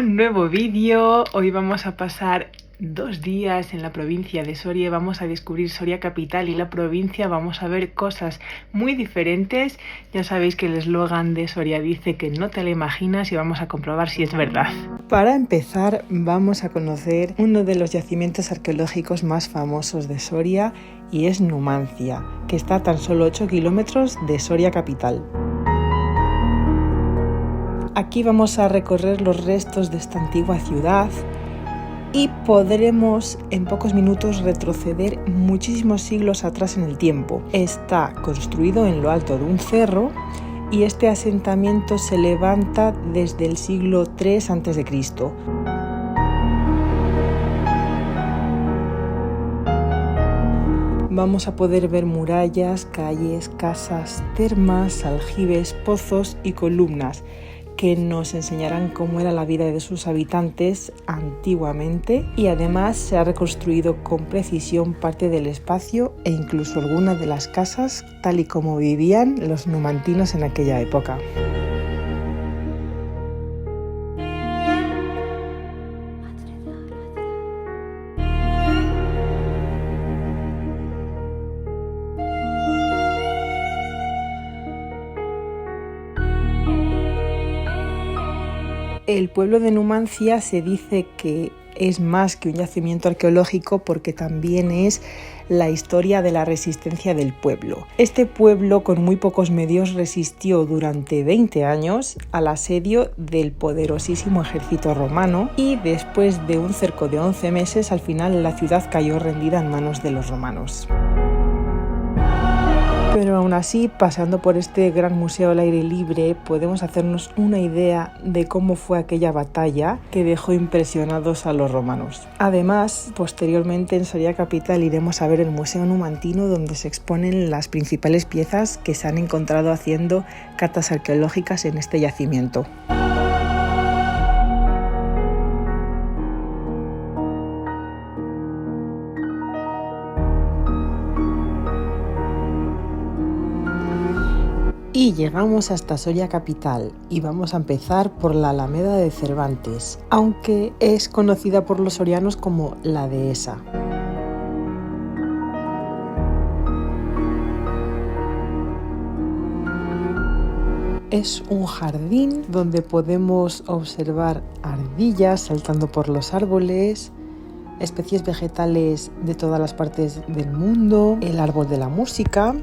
Un nuevo vídeo. Hoy vamos a pasar 2 días en la provincia de Soria. Vamos a descubrir Soria capital y la provincia. Vamos a ver cosas muy diferentes. Ya sabéis que el eslogan de Soria dice que no te lo imaginas y vamos a comprobar si es verdad. Para empezar, vamos a conocer uno de los yacimientos arqueológicos más famosos de Soria y es Numancia, que está a tan solo 8 kilómetros de Soria capital. Aquí vamos a recorrer los restos de esta antigua ciudad y podremos en pocos minutos retroceder muchísimos siglos atrás en el tiempo. Está construido en lo alto de un cerro y este asentamiento se levanta desde el siglo III a.C. Vamos a poder ver murallas, calles, casas, termas, aljibes, pozos y columnas que nos enseñarán cómo era la vida de sus habitantes antiguamente, y además se ha reconstruido con precisión parte del espacio e incluso algunas de las casas tal y como vivían los numantinos en aquella época. El pueblo de Numancia se dice que es más que un yacimiento arqueológico porque también es la historia de la resistencia del pueblo. Este pueblo con muy pocos medios resistió durante 20 años al asedio del poderosísimo ejército romano y después de un cerco de 11 meses al final la ciudad cayó rendida en manos de los romanos. Pero aún así, pasando por este gran museo al aire libre, podemos hacernos una idea de cómo fue aquella batalla que dejó impresionados a los romanos. Además, posteriormente en Soria capital iremos a ver el Museo Numantino, donde se exponen las principales piezas que se han encontrado haciendo catas arqueológicas en este yacimiento. Y llegamos hasta Soria capital y vamos a empezar por la Alameda de Cervantes, aunque es conocida por los sorianos como la Dehesa. Es un jardín donde podemos observar ardillas saltando por los árboles, especies vegetales de todas las partes del mundo, el árbol de la música.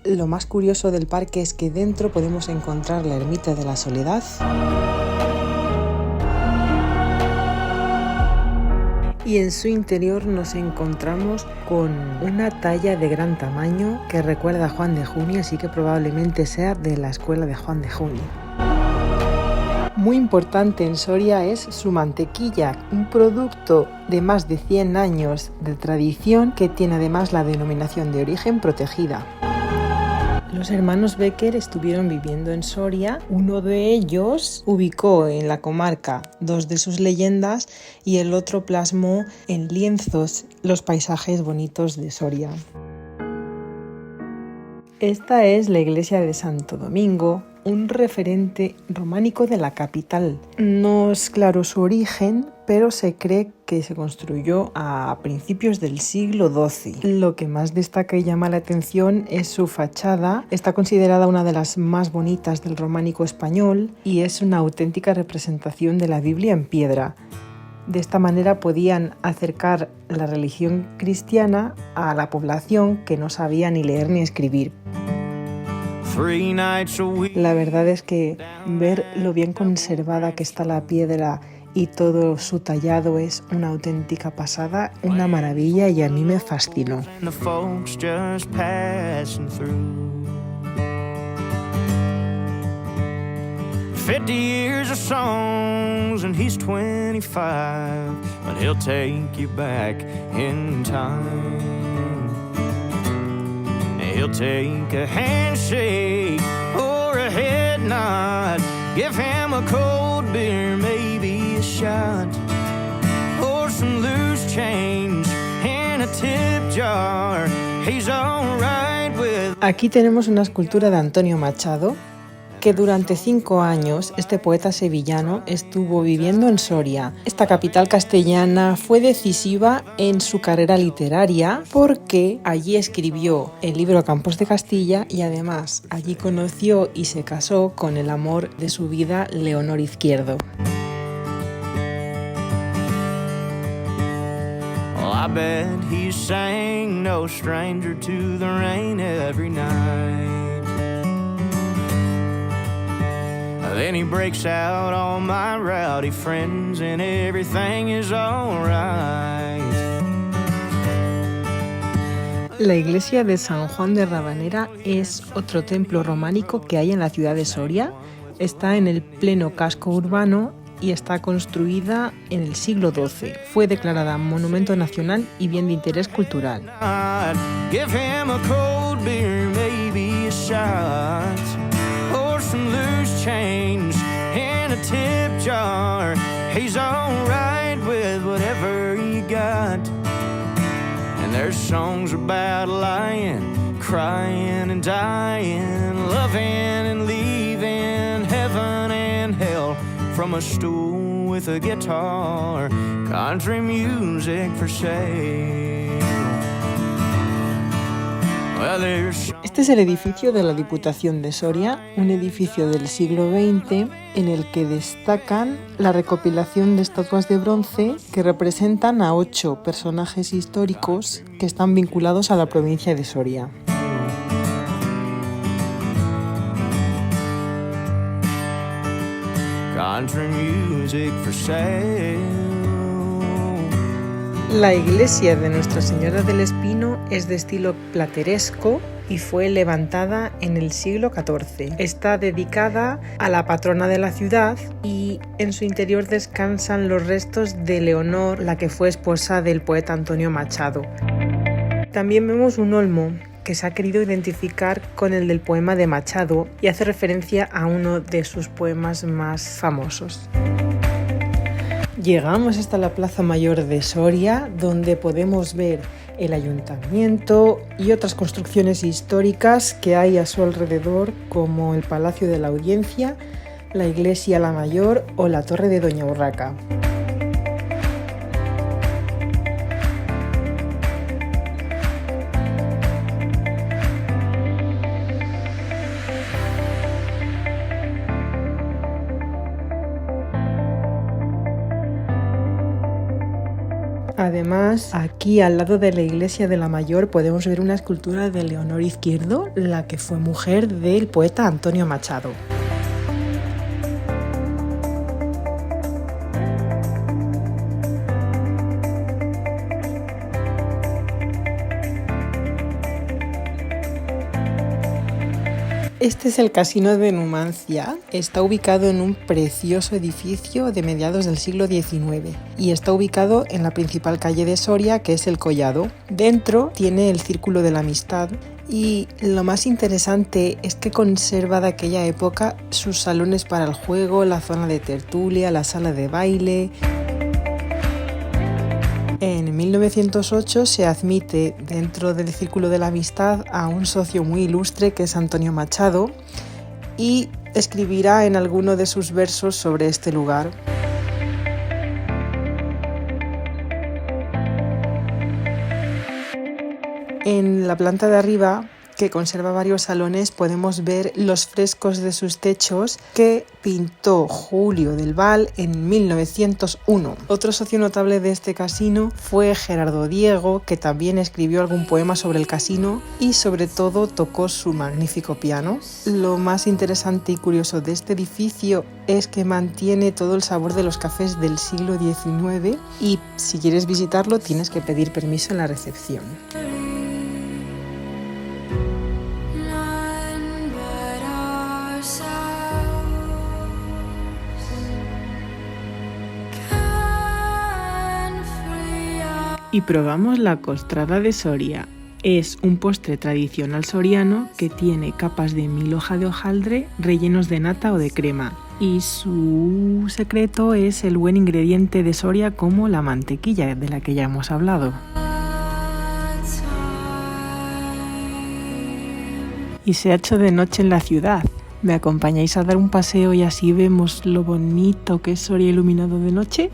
Lo más curioso del parque es que dentro podemos encontrar la Ermita de la Soledad y en su interior nos encontramos con una talla de gran tamaño que recuerda a Juan de Junio, así que probablemente sea de la escuela de Juan de Junio. Muy importante en Soria es su mantequilla, un producto de más de 100 años de tradición que tiene además la denominación de origen protegida. Los hermanos Becker estuvieron viviendo en Soria. Uno de ellos ubicó en la comarca 2 de sus leyendas y el otro plasmó en lienzos los paisajes bonitos de Soria. Esta es la iglesia de Santo Domingo, un referente románico de la capital. No es claro su origen, pero se cree que se construyó a principios del siglo XII. Lo que más destaca y llama la atención es su fachada. Está considerada una de las más bonitas del románico español y es una auténtica representación de la Biblia en piedra. De esta manera podían acercar la religión cristiana a la población que no sabía ni leer ni escribir. La verdad es que ver lo bien conservada que está la piedra y todo su tallado es una auténtica pasada, una maravilla, y a mí me fascinó. 50 years of songs and he's 25, but he'll take you back in time. He'll take a handshake or a head nod, give him a cold beer, maybe a shot, or some Aquí tenemos una escultura de Antonio Machado, que durante 5 años este poeta sevillano estuvo viviendo en Soria. Esta capital castellana fue decisiva en su carrera literaria porque allí escribió el libro Campos de Castilla y además allí conoció y se casó con el amor de su vida, Leonor Izquierdo. I bet he sang no stranger to the rain every night. Then he breaks out all my rowdy friends and everything is alright. La iglesia de San Juan de Rabanera es otro templo románico que hay en la ciudad de Soria. Está en el pleno casco urbano y está construida en el siglo XII. Fue declarada Monumento Nacional y Bien de Interés Cultural. Give him a cold beer, maybe a shot, or some loose change in a tip jar. He's alright with whatever you got. And there's songs about lying, crying and dying, loving and leaving, heaven and hell, from a stool with a guitar, country music for sale. Este es el edificio de la Diputación de Soria, un edificio del siglo XX en el que destacan la recopilación de estatuas de bronce que representan a 8 personajes históricos que están vinculados a la provincia de Soria. Country music for sale. La iglesia de Nuestra Señora del Espino es de estilo plateresco y fue levantada en el siglo XIV. Está dedicada a la patrona de la ciudad y en su interior descansan los restos de Leonor, la que fue esposa del poeta Antonio Machado. También vemos un olmo que se ha querido identificar con el del poema de Machado y hace referencia a uno de sus poemas más famosos. Llegamos hasta la Plaza Mayor de Soria, donde podemos ver el ayuntamiento y otras construcciones históricas que hay a su alrededor, como el Palacio de la Audiencia, la Iglesia La Mayor o la Torre de Doña Urraca. Además, aquí al lado de la iglesia de la Mayor podemos ver una escultura de Leonor Izquierdo, la que fue mujer del poeta Antonio Machado. Este es el Casino de Numancia. Está ubicado en un precioso edificio de mediados del siglo XIX y está ubicado en la principal calle de Soria, que es el Collado. Dentro tiene el Círculo de la Amistad y lo más interesante es que conserva de aquella época sus salones para el juego, la zona de tertulia, la sala de baile. En 1908 se admite dentro del Círculo de la Amistad a un socio muy ilustre que es Antonio Machado y escribirá en alguno de sus versos sobre este lugar. En la planta de arriba, que conserva varios salones, podemos ver los frescos de sus techos que pintó Julio del Val en 1901. Otro socio notable de este casino fue Gerardo Diego, que también escribió algún poema sobre el casino y sobre todo tocó su magnífico piano. Lo más interesante y curioso de este edificio es que mantiene todo el sabor de los cafés del siglo XIX y si quieres visitarlo tienes que pedir permiso en la recepción. Y probamos la costrada de Soria. Es un postre tradicional soriano que tiene capas de 1000 hojas de hojaldre rellenos de nata o de crema. Y su secreto es el buen ingrediente de Soria como la mantequilla, de la que ya hemos hablado. y se ha hecho de noche en la ciudad. ¿Me acompañáis a dar un paseo y así vemos lo bonito que es Soria iluminado de noche?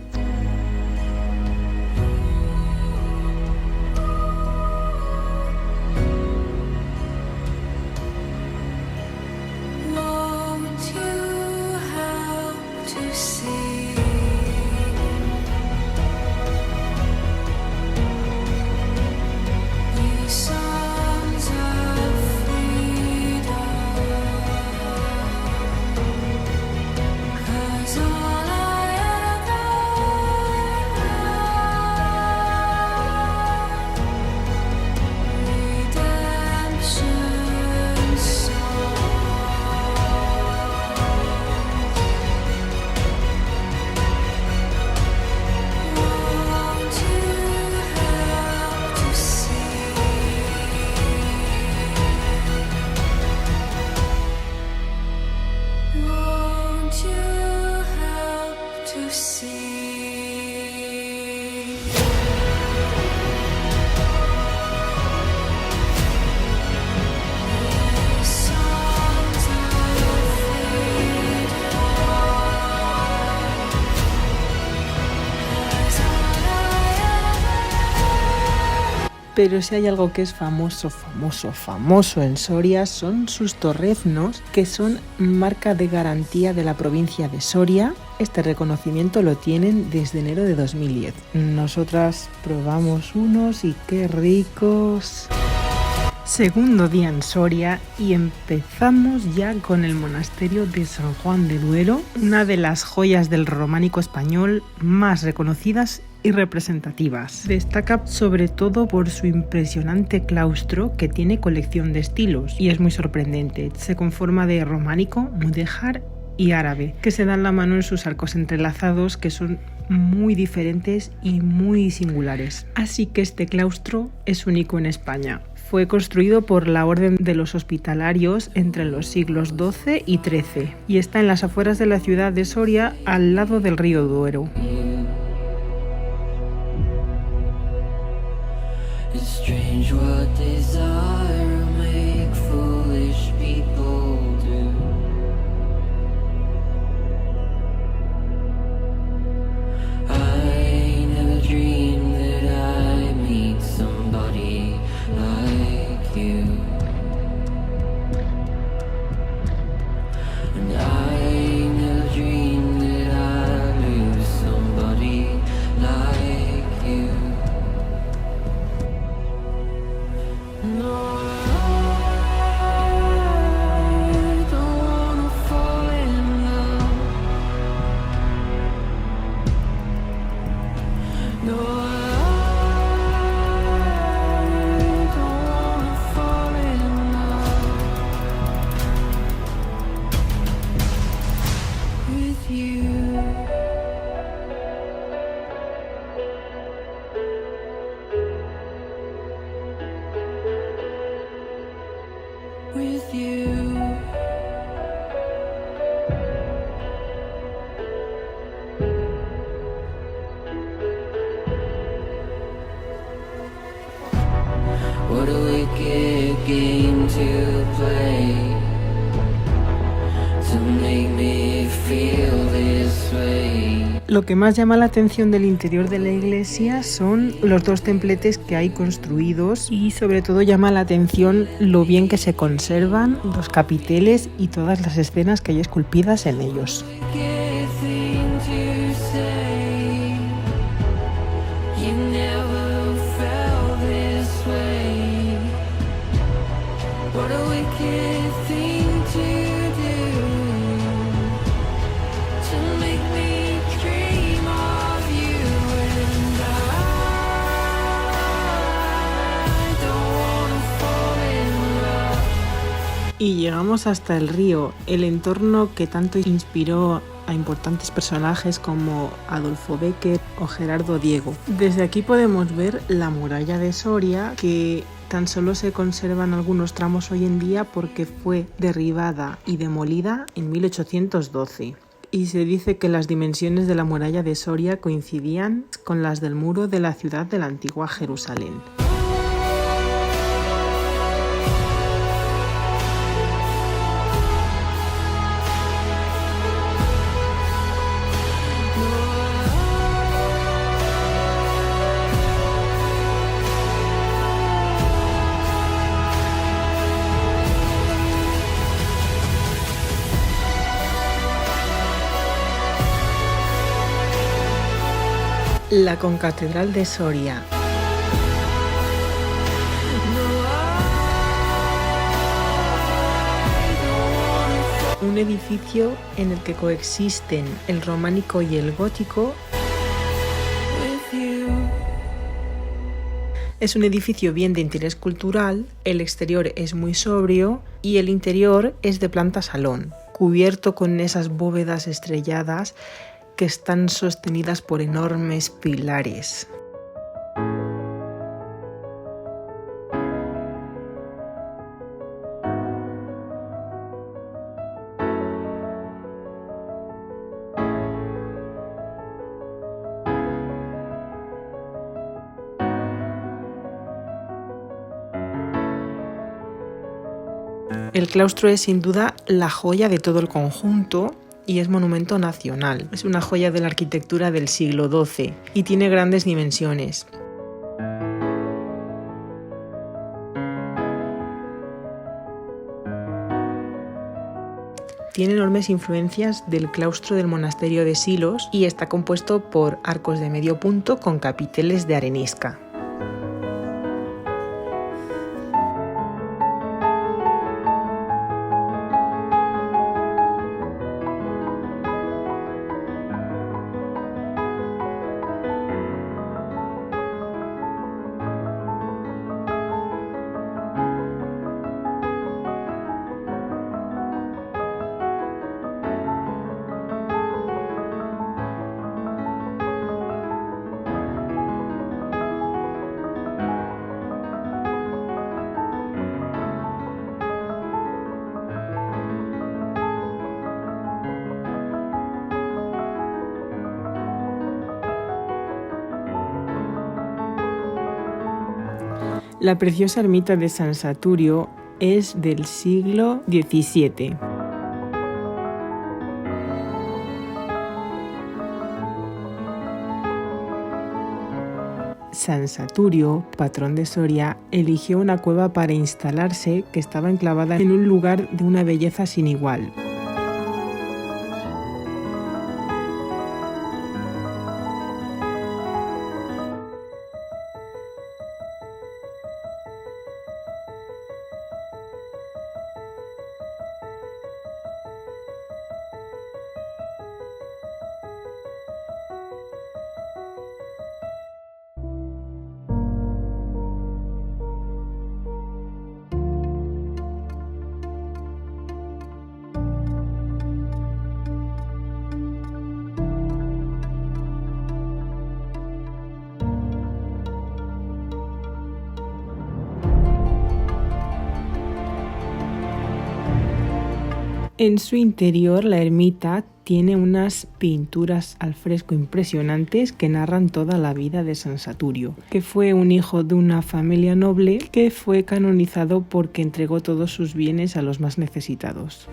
Pero si hay algo que es famoso en Soria son sus torreznos, que son marca de garantía de la provincia de Soria. Este reconocimiento lo tienen desde enero de 2010. Nosotras probamos unos y qué ricos. Segundo día en Soria y empezamos ya con el monasterio de San Juan de Duero, una de las joyas del románico español más reconocidas y representativas. Destaca sobre todo por su impresionante claustro que tiene colección de estilos y es muy sorprendente. Se conforma de románico, mudéjar y árabe, que se dan la mano en sus arcos entrelazados que son muy diferentes y muy singulares. Así que este claustro es único en España. Fue construido por la Orden de los Hospitalarios entre los siglos XII y XIII y está en las afueras de la ciudad de Soria, al lado del río Duero. Lo que más llama la atención del interior de la iglesia son los dos templetes que hay construidos y sobre todo llama la atención lo bien que se conservan los capiteles y todas las escenas que hay esculpidas en ellos. Y llegamos hasta el río, el entorno que tanto inspiró a importantes personajes como Adolfo Bécquer o Gerardo Diego. Desde aquí podemos ver la muralla de Soria, que tan solo se conservan algunos tramos hoy en día porque fue derribada y demolida en 1812. Y se dice que las dimensiones de la muralla de Soria coincidían con las del muro de la ciudad de la antigua Jerusalén. La concatedral de Soria. Un edificio en el que coexisten el románico y el gótico. Es un edificio bien de interés cultural, el exterior es muy sobrio y el interior es de planta salón, cubierto con esas bóvedas estrelladas que están sostenidas por enormes pilares. El claustro es sin duda la joya de todo el conjunto y es monumento nacional. Es una joya de la arquitectura del siglo XII y tiene grandes dimensiones. Tiene enormes influencias del claustro del monasterio de Silos y está compuesto por arcos de medio punto con capiteles de arenisca. La preciosa ermita de San Saturio es del siglo XVII. San Saturio, patrón de Soria, eligió una cueva para instalarse que estaba enclavada en un lugar de una belleza sin igual. En su interior, la ermita tiene unas pinturas al fresco impresionantes que narran toda la vida de San Saturio, que fue un hijo de una familia noble que fue canonizado porque entregó todos sus bienes a los más necesitados.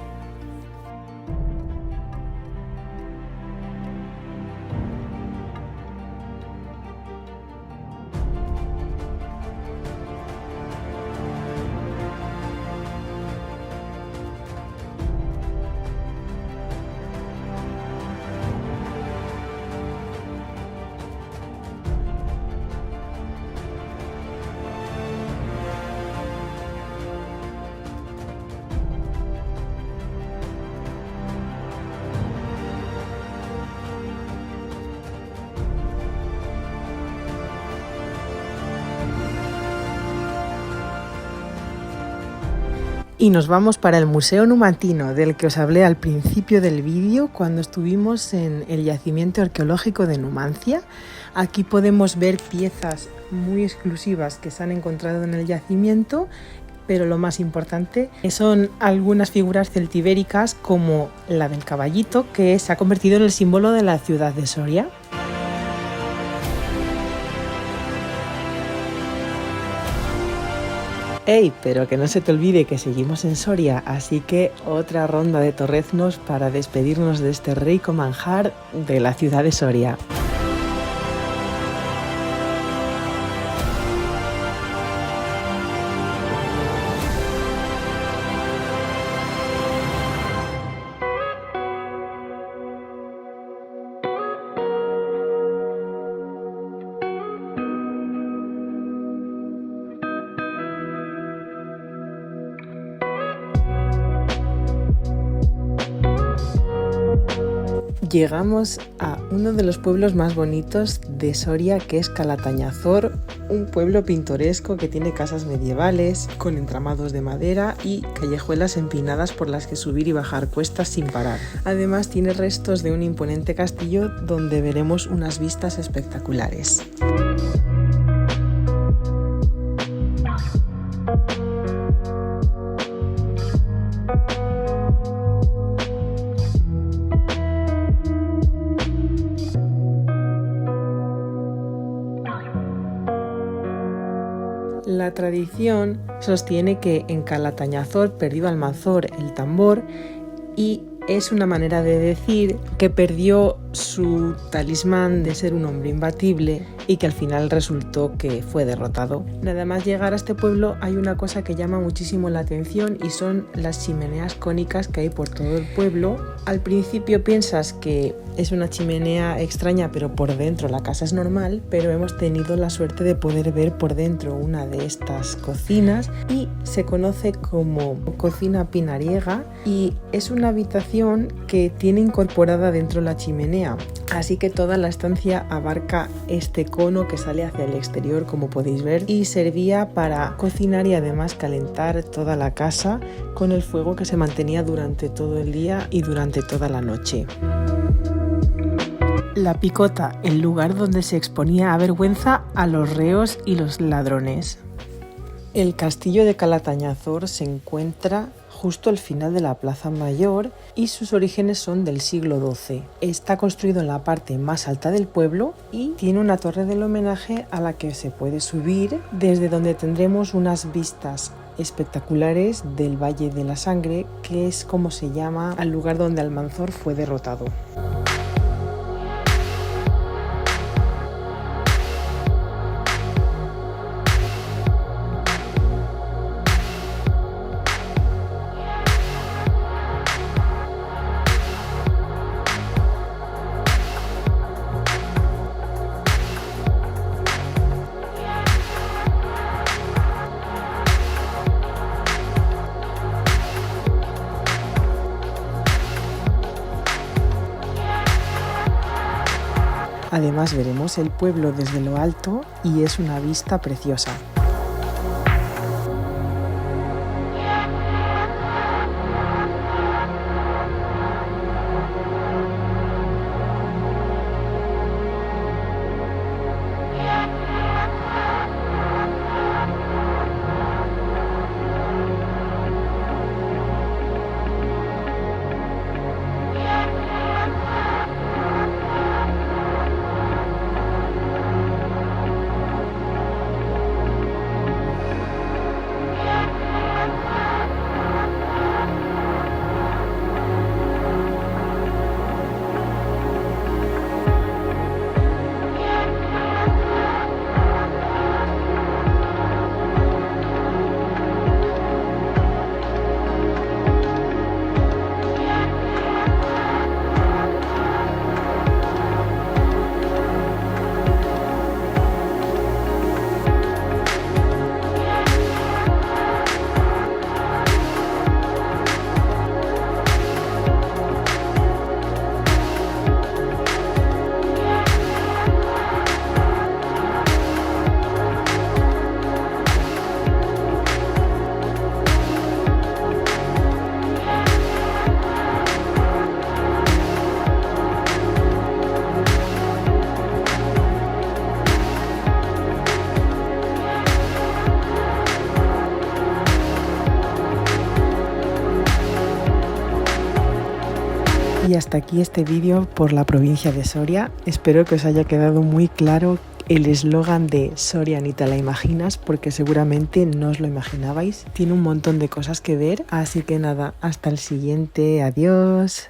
Y nos vamos para el Museo Numantino, del que os hablé al principio del vídeo cuando estuvimos en el yacimiento arqueológico de Numancia. Aquí podemos ver piezas muy exclusivas que se han encontrado en el yacimiento, pero lo más importante son algunas figuras celtibéricas como la del caballito, que se ha convertido en el símbolo de la ciudad de Soria. ¡Ey! Pero que no se te olvide que seguimos en Soria, así que otra ronda de torreznos para despedirnos de este rico manjar de la ciudad de Soria. Llegamos a uno de los pueblos más bonitos de Soria, que es Calatañazor, un pueblo pintoresco que tiene casas medievales con entramados de madera y callejuelas empinadas por las que subir y bajar cuestas sin parar. Además tiene restos de un imponente castillo donde veremos unas vistas espectaculares. La tradición sostiene que en Calatañazor perdió Almanzor el tambor y es una manera de decir que perdió su talismán de ser un hombre imbatible y que al final resultó que fue derrotado. Nada más llegar a este pueblo hay una cosa que llama muchísimo la atención y son las chimeneas cónicas que hay por todo el pueblo. Al principio piensas que es una chimenea extraña, pero por dentro la casa es normal, pero hemos tenido la suerte de poder ver por dentro una de estas cocinas y se conoce como cocina pinariega y es una habitación que tiene incorporada dentro la chimenea. Así que toda la estancia abarca este cono que sale hacia el exterior, como podéis ver, y servía para cocinar y además calentar toda la casa con el fuego que se mantenía durante todo el día y durante toda la noche. La picota, el lugar donde se exponía a vergüenza a los reos y los ladrones. El castillo de Calatañazor se encuentra justo al final de la Plaza Mayor y sus orígenes son del siglo XII. Está construido en la parte más alta del pueblo y tiene una torre del homenaje a la que se puede subir, desde donde tendremos unas vistas espectaculares del Valle de la Sangre, que es como se llama al lugar donde Almanzor fue derrotado. Además veremos el pueblo desde lo alto y es una vista preciosa. Y hasta aquí este vídeo por la provincia de Soria. Espero que os haya quedado muy claro el eslogan de Soria ni te la imaginas, porque seguramente no os lo imaginabais. Tiene un montón de cosas que ver, así que nada, hasta el siguiente, adiós.